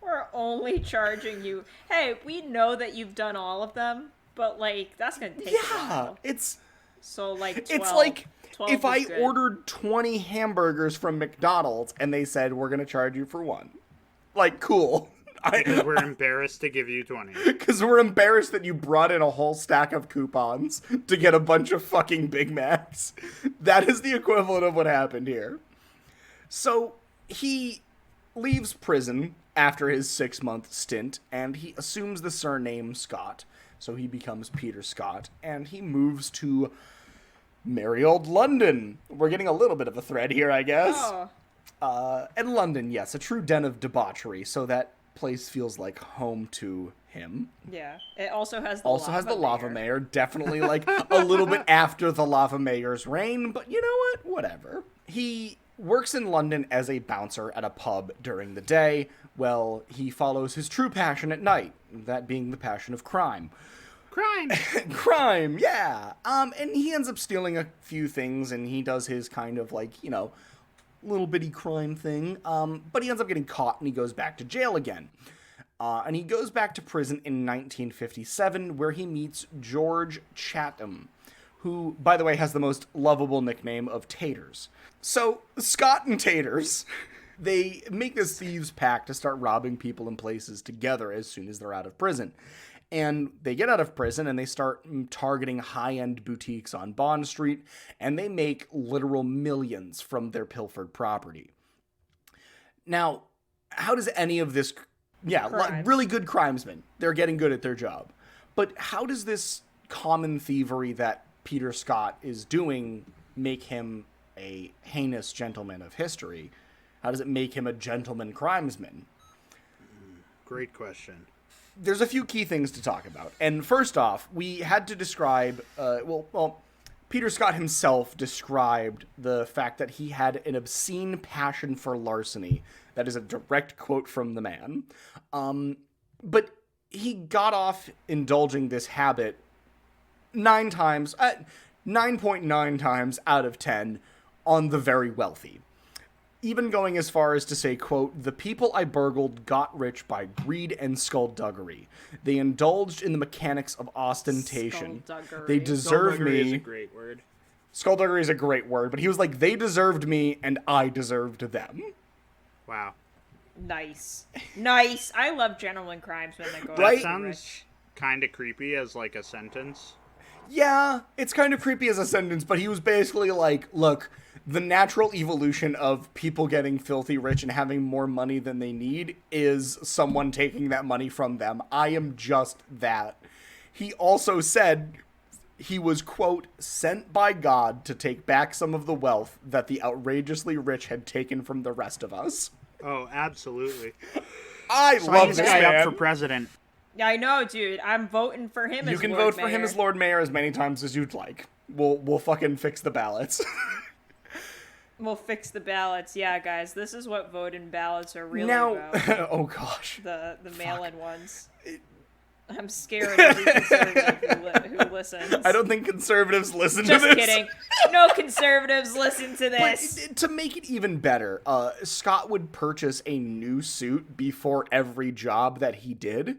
We're only charging you. Hey, we know that you've done all of them, but like that's gonna take a while. It's So like 12. It's like 12 if I is good. ordered 20 hamburgers from McDonald's and they said, we're going to charge you for one. Like, cool. Because we're embarrassed to give you 20. Because we're embarrassed that you brought in a whole stack of coupons to get a bunch of fucking Big Macs. That is the equivalent of what happened here. So he leaves prison after his 6-month stint, and he assumes the surname Scott. So he becomes Peter Scott, and he moves to merry old London. We're getting a little bit of a thread here, I guess. Oh. And London, yes, a true den of debauchery, so that place feels like home to him. Yeah. It also has the Lava Mayor. Definitely like a little bit after the Lava Mayor's reign, but you know what? Whatever. He works in London as a bouncer at a pub during the day. Well, he follows his true passion at night, that being the passion of crime. Crime, yeah. And he ends up stealing a few things, and he does his kind of like, you know, little bitty crime thing. But he ends up getting caught, and he goes back to jail again. And he goes back to prison in 1957, where he meets George Chatham, who, by the way, has the most lovable nickname of Taters. So, Scott and Taters, they make this thieves' pact to start robbing people and places together as soon as they're out of prison. And they get out of prison and they start targeting high-end boutiques on Bond Street, and they make literal millions from their pilfered property. Now, how does any of this... Yeah, really good crimesmen. They're getting good at their job. But how does this common thievery that Peter Scott is doing make him a heinous gentleman of history? How does it make him a gentleman crimesman? Great question. There's a few key things to talk about. And first off, we had to describe, Peter Scott himself described the fact that he had an obscene passion for larceny. That is a direct quote from the man. But he got off indulging this habit 9.9 times out of 10 on the very wealthy. Even going as far as to say, quote, "The people I burgled got rich by greed and skullduggery. They indulged in the mechanics of ostentation. Skullduggery. They deserve Skullduggery me." is a great word. Skullduggery is a great word, but he was like, they deserved me and I deserved them. Wow. Nice. I love gentleman crimesmen that go Right? That sounds kind of creepy as like a sentence. Yeah, it's kind of creepy as a sentence, but he was basically like, look, the natural evolution of people getting filthy rich and having more money than they need is someone taking that money from them. I am just that. He also said he was, quote, "sent by God to take back some of the wealth that the outrageously rich had taken from the rest of us." Oh, absolutely. I Sign love this this guy man. up for president. Yeah, I know, dude. I'm voting for him as You can Lord vote for Mayor. him as Lord Mayor as many times as you'd like. We'll fucking fix the ballots. We'll fix the ballots. Yeah, guys, this is what voting ballots are really Now, about. oh gosh. The mail-in ones. I'm scared of every conservative who listens. I don't think conservatives listen Just to this. kidding. No conservatives listen to this. But to make it even better, Scott would purchase a new suit before every job that he did.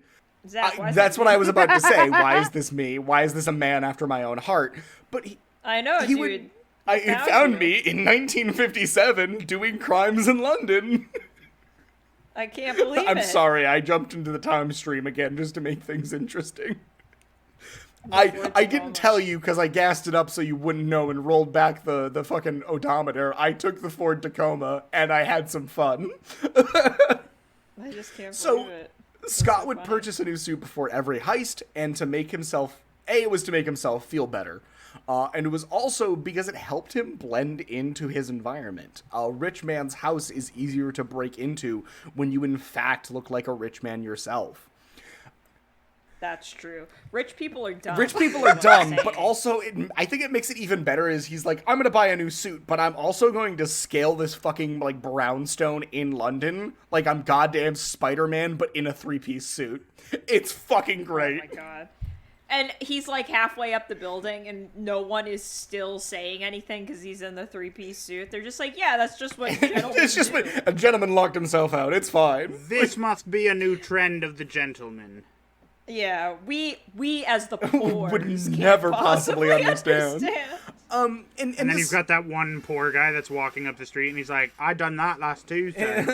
Zach, why is That's it what me? I was about to say. Why is this me? Why is this a man after my own heart? But I know, he dude. would. It found me in 1957 doing crimes in London. I can't believe it. I'm sorry, I jumped into the time stream again just to make things interesting. I didn't tell you because I gassed it up so you wouldn't know and rolled back the fucking odometer. I took the Ford Tacoma and I had some fun. I just can't So, believe it. Scott so would funny. purchase a new suit before every heist, and to make himself... it was to make himself feel better. And it was also because it helped him blend into his environment. A rich man's house is easier to break into when you in fact look like a rich man yourself. That's true. Rich people are dumb. Rich people are dumb, but also I think it makes it even better is he's like, I'm going to buy a new suit, but I'm also going to scale this fucking like brownstone in London like I'm goddamn Spider-Man, but in a 3-piece suit. It's fucking great. Oh my god. And he's like halfway up the building, and no one is still saying anything because he's in the 3-piece suit. They're just like, yeah, that's just what gentlemen It's just do. a gentleman locked himself out. It's fine. This must be a new trend of the gentleman. Yeah, we as the poor Would never possibly understand. And And then you've got that one poor guy that's walking up the street, and he's like, I done that last Tuesday.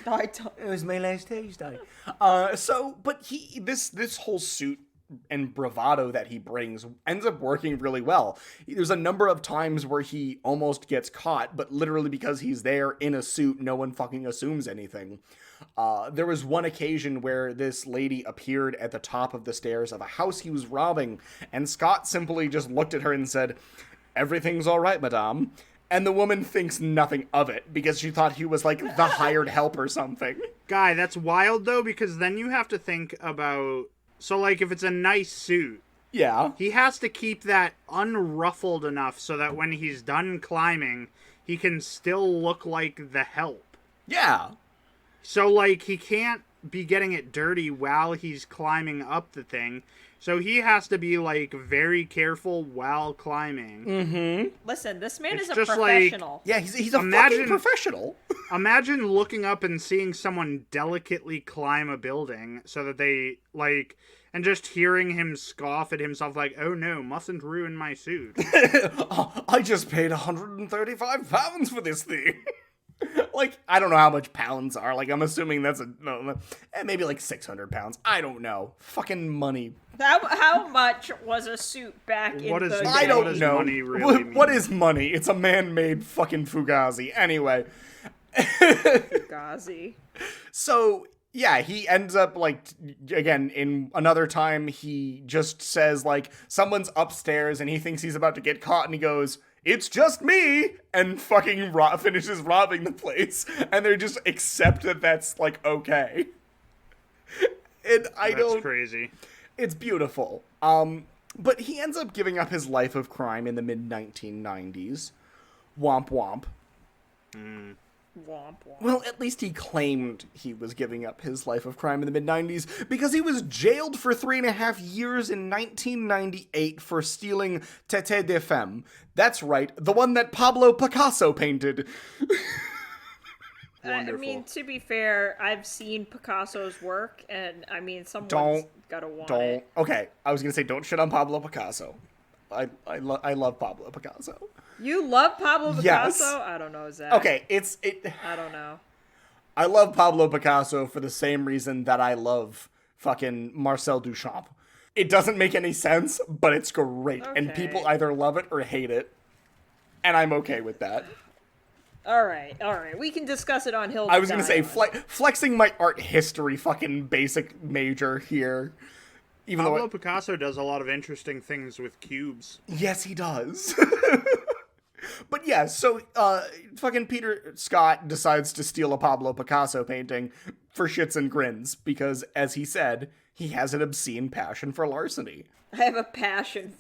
It was my last Tuesday. But this whole suit and bravado that he brings ends up working really well. There's a number of times where he almost gets caught, but literally because he's there in a suit, no one fucking assumes anything. There was one occasion where this lady appeared at the top of the stairs of a house he was robbing, and Scott simply just looked at her and said, "Everything's all right, madame." And the woman thinks nothing of it because she thought he was like the hired help or something. Guy, that's wild though, because then you have to think about, so like if it's a nice suit, Yeah. he has to keep that unruffled enough so that when he's done climbing, he can still look like the help. Yeah. So like he can't be getting it dirty while he's climbing up the thing. So he has to be like very careful while climbing. Mm-hmm. Listen, this man It's is a just professional. Yeah, he's a fucking professional. Imagine looking up and seeing someone delicately climb a building so that they, like, and just hearing him scoff at himself like, oh no, mustn't ruin my suit. I just paid £135 for this thing. Like, I don't know how much pounds are. Like, I'm assuming that's maybe like £600. I don't know. Fucking money. How much was a suit back in What is- the day? I don't does know. money really What mean? is money? It's a man-made fucking Fugazi. Anyway. Fugazi. So, yeah, he ends up, like, again, in another time, he just says, like, someone's upstairs and he thinks he's about to get caught and he goes, "It's just me," and fucking finishes robbing the place. And they just accept that that's, like, okay. And That's crazy. It's beautiful. But he ends up giving up his life of crime in the mid-1990s. Womp womp. Womp womp. Well, at least he claimed he was giving up his life of crime in the mid-90s because he was jailed for 3.5 years in 1998 for stealing Tête de Femme. That's right, the one that Pablo Picasso painted. I mean, to be fair, I've seen Picasso's work, and I mean, someone's gotta want it. Okay, I was gonna say don't shit on Pablo Picasso. I love Pablo Picasso. You love Pablo Picasso? Yes. I don't know, Zach. Okay, I don't know. I love Pablo Picasso for the same reason that I love fucking Marcel Duchamp. It doesn't make any sense, but it's great. And Okay. people either love it or hate it. And I'm okay with that. All right. We can discuss it on Hill. I was going to say, flexing my art history fucking basic major here. Even Pablo though Picasso does a lot of interesting things with cubes. Yes, he does. But yeah, so fucking Peter Scott decides to steal a Pablo Picasso painting for shits and grins because, as he said, he has an obscene passion for larceny. I have a passion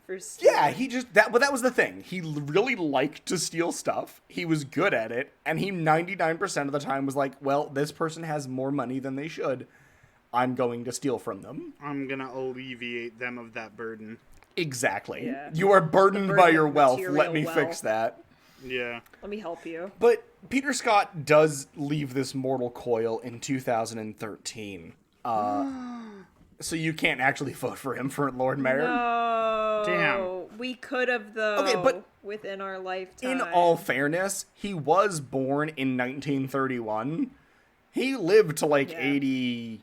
for stealing. Yeah, but that was the thing. He really liked to steal stuff. He was good at it, and he 99% of the time was like, well, this person has more money than they should. I'm going to steal from them. I'm gonna alleviate them of that burden. Exactly. Yeah. You are burdened burden by your of wealth. material Let me wealth. fix that. Yeah. Let me help you. But Peter Scott does leave this mortal coil in 2013. So you can't actually vote for him for Lord Mayor. No. Damn. We could have, though, Okay, but within our lifetime. In all fairness, he was born in 1931. He lived to like 82.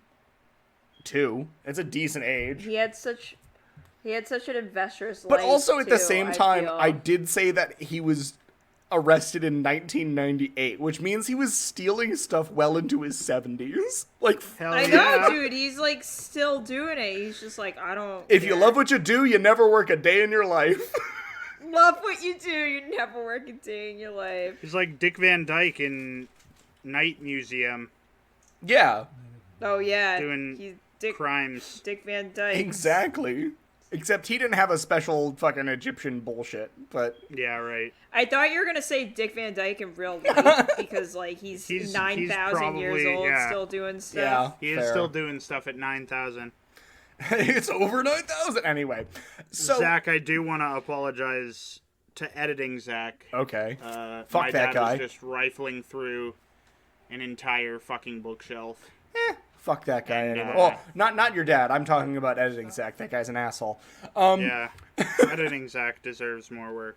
It's a decent age. He had such an investor's But life, also at the too, same time, feel. I did say that he was arrested in 1998, which means he was stealing stuff well into his 70s. Like, Hell I yeah. know, dude. He's like still doing it. He's just like, I don't. if you care. love what you do, you never work a day in your life. love what you do, you never work a day in your life. He's like Dick Van Dyke in Night Museum Yeah, Oh yeah, doing he's Dick crimes. Van Dyke. exactly. Except he didn't have a special fucking Egyptian bullshit, but... Yeah, right. I thought you were gonna say Dick Van Dyke in real life because like he's He's 9,000 years probably- old, yeah. still doing stuff. Yeah, He is fair. still doing stuff at 9,000. It's over 9,000 anyway. So Zach, I do want to apologize to editing Zach. okay, Fuck fuck that guy. Was just rifling through an entire fucking bookshelf. Fuck that guy. And, Anyway. Oh, not your dad. I'm talking about editing Zach. That guy's an asshole. Yeah, editing Zach deserves more work.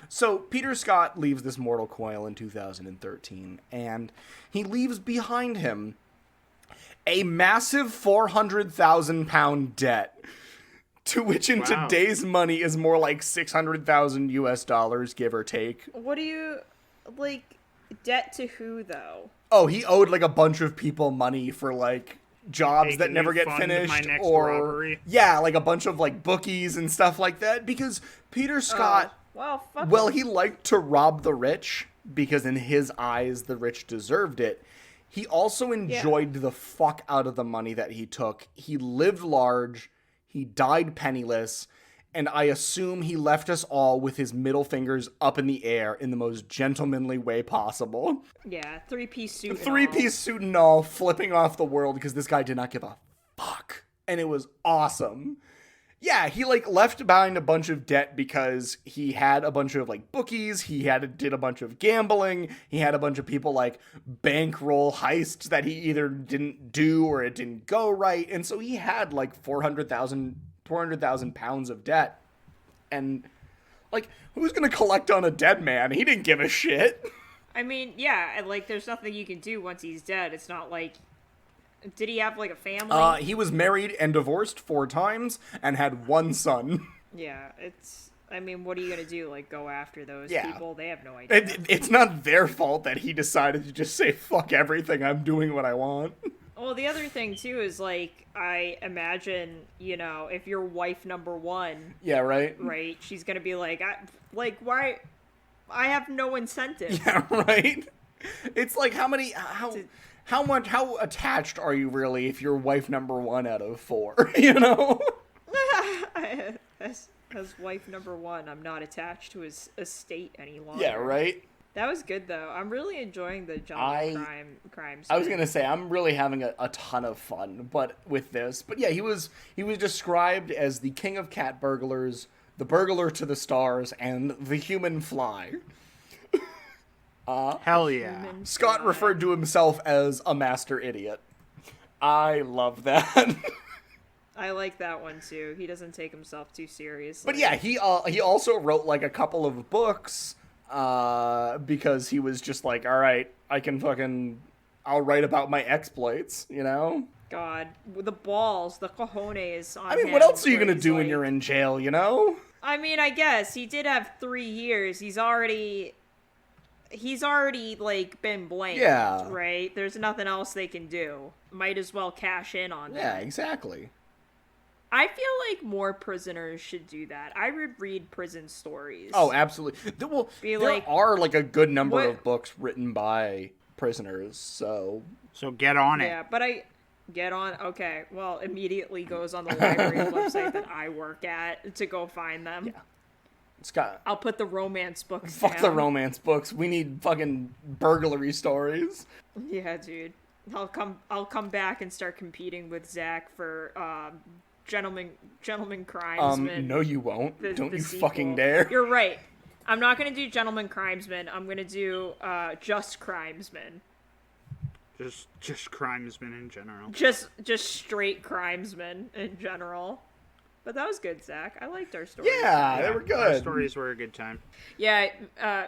So Peter Scott leaves this mortal coil in 2013, and he leaves behind him a massive 400,000 pound debt, to which in today's money is more like 600,000 US dollars, give or take. What do you, like, debt to who, though? Oh, he owed like a bunch of people money for like jobs Hey, that can never you get fund finished, my next or robbery? yeah, like a bunch of like bookies and stuff like that, because Peter Scott, Well, fuck well, him. he liked to rob the rich because in his eyes the rich deserved it. He also enjoyed the fuck out of the money that he took. He lived large, he died penniless, and I assume he left us all with his middle fingers up in the air in the most gentlemanly way possible. Yeah, three-piece suit. Three-piece suit and all, flipping off the world because this guy did not give a fuck. And it was awesome. Yeah, he like left behind a bunch of debt because he had a bunch of like bookies, did a bunch of gambling, he had a bunch of people like bankroll heists that he either didn't do or it didn't go right, and so he had like 400,000 pounds of debt. And like, who's gonna collect on a dead man? He didn't give a shit. I mean, yeah, and, like, there's nothing you can do once he's dead. It's not like... Did he have, like, a family? He was married and divorced 4 times and had 1 son. Yeah, it's... I mean, what are you gonna do? Like, go after those Yeah. people? They have no idea. It's not their fault that he decided to just say, fuck everything, I'm doing what I want. Well, the other thing, too, is, like, I imagine, you know, if you're wife number 1... Yeah, right? Right? She's gonna be like, why... I have no incentive. Yeah, right? It's like, how attached are you really if you're wife number 1 out of 4, you know? As wife number 1, I'm not attached to his estate any longer. Yeah, right? That was good, though. I'm really enjoying the gentleman crimes. I was gonna say, I'm really having a ton of fun with this. But yeah, he was described as the king of cat burglars, the burglar to the stars, and the human fly. Hell yeah. Scott referred to himself as a master idiot. I love that. I like that one, too. He doesn't take himself too seriously. But yeah, he also wrote like a couple of books because he was just like, all right, I'll write about my exploits, you know? God, with the balls, the cojones on I mean, him, what else are you where gonna he's do when like- you're in jail, you know? I mean, I guess he did have 3 years. He's already like been blamed. Yeah. Right. There's nothing else they can do. Might as well cash in on Yeah, that. exactly. I feel like more prisoners should do that. I would read prison stories. Oh, absolutely. There are like a good number What- of books written by prisoners, so So get on it. Yeah, but I get on. Okay, well, immediately goes on the library website that I work at to go find them. Yeah. Scott, I'll put the romance books fuck down. the romance books. We need fucking burglary stories. Yeah, dude. I'll come back and start competing with Zach for gentleman crimesman. No, you won't. Don't the you sequel. fucking dare. You're right. I'm not gonna do gentleman crimesman. I'm gonna do just crimesman. Just crimesmen in general. Just straight crimesman in general. But that was good, Zach. I liked our story. Yeah, they were Our good. stories were a good time. Yeah,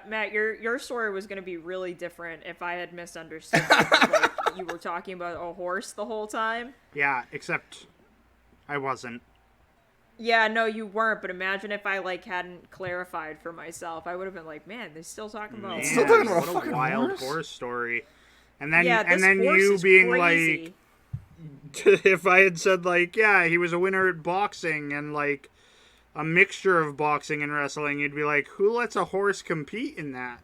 Matt, your story was going to be really different if I had misunderstood. Like, you were talking about a horse the whole time. Yeah, except I wasn't. Yeah, no, you weren't. But imagine if I hadn't clarified for myself. I would have been like, man, they're still talking about. Man, Still talking about a what fucking wild horse? story. And then Yeah, this horse you is being crazy. like, if I had said like, yeah, he was a winner at boxing and like a mixture of boxing and wrestling, you'd be like, who lets a horse compete in that?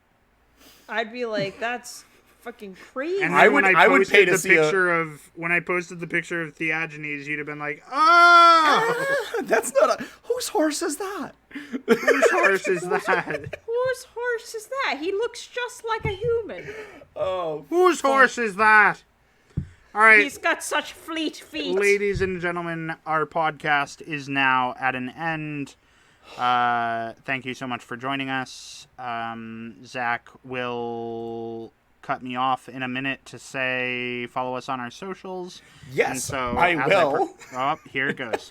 I'd be like, that's fucking crazy. And I then would- when I would posted pay to the see a- picture when I posted the picture of Theagenes, you'd have been like, oh, That's not a... Whose horse is that? whose horse is that? Whose horse is that? He looks just like a human. Oh, Whose horse is that? All right. He's got such fleet feet. Ladies and gentlemen, our podcast is now at an end. Thank you so much for joining us. Zach will cut me off in a minute to say follow us on our socials. Yes, and so I will. Here it goes.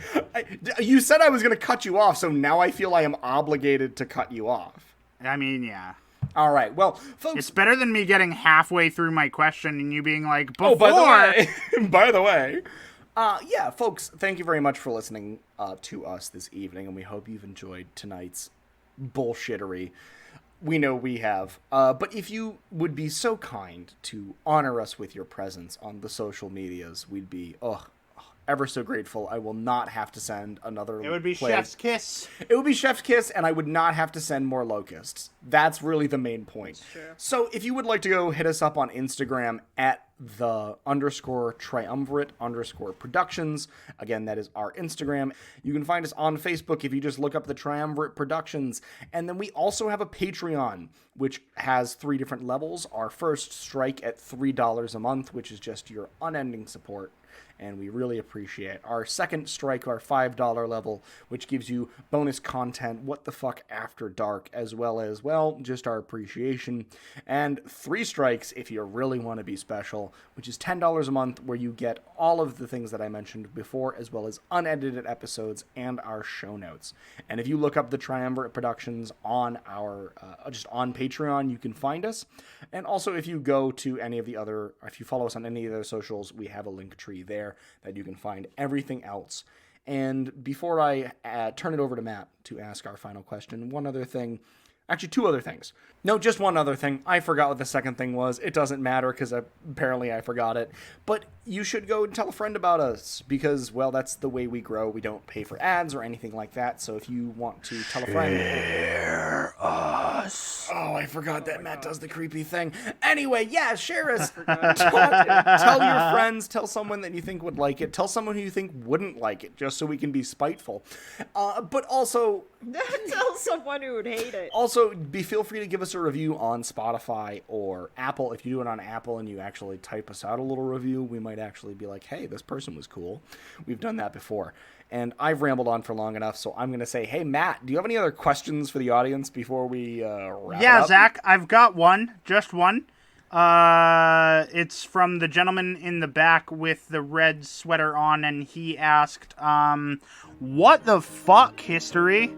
You said I was going to cut you off, so now I feel I am obligated to cut you off. I mean, yeah. All right, well, folks... It's better than me getting halfway through my question and you being like, before... Oh, by the way... by the way... yeah, folks, thank you very much for listening to us this evening, and we hope you've enjoyed tonight's bullshittery. We know we have. But if you would be so kind to honor us with your presence on the social medias, we'd be, ever so grateful. I will not have to send another... It would be plague. Chef's Kiss. It would be Chef's Kiss, and I would not have to send more locusts. That's really the main point. So if you would like to go hit us up on Instagram at _triumvirate_productions. Again, that is our Instagram. You can find us on Facebook if you just look up the Triumvirate Productions. And then we also have a Patreon, which has 3 different levels. Our first strike at $3 a month, which is just your unending support, and we really appreciate. Our second strike, our $5 level, which gives you bonus content, What the Fuck After Dark, as well as, well, just our appreciation. And 3 strikes if you really want to be special, which is $10 a month, where you get all of the things that I mentioned before, as well as unedited episodes and our show notes. And if you look up the Triumvirate Productions on our, just on Patreon, you can find us. And also, if you go to any of the other, if you follow us on any of the socials, we have a link tree there that you can find everything else. And before I turn it over to Matt to ask our final question, one other thing. Actually, 2 other things. No, just one other thing. I forgot what the second thing was. It doesn't matter because apparently I forgot it. But you should go and tell a friend about us because, well, that's the way we grow. We don't pay for ads or anything like that. So if you want to tell a friend... Share us. Oh, I forgot that Matt does the creepy thing. Anyway, yeah, share us. Tell your friends. Tell someone that you think would like it. Tell someone who you think wouldn't like it, just so we can be spiteful. But also... Tell someone who would hate it. Also, feel free to give us a review on Spotify or Apple. If you do it on Apple and you actually type us out a little review, we might actually be like, hey, this person was cool. We've done that before. And I've rambled on for long enough, so I'm going to say, hey, Matt, do you have any other questions for the audience before we wrap it up? Yeah, Zach, I've got one. Just one. It's from the gentleman in the back with the red sweater on, and he asked, what the fuck, history?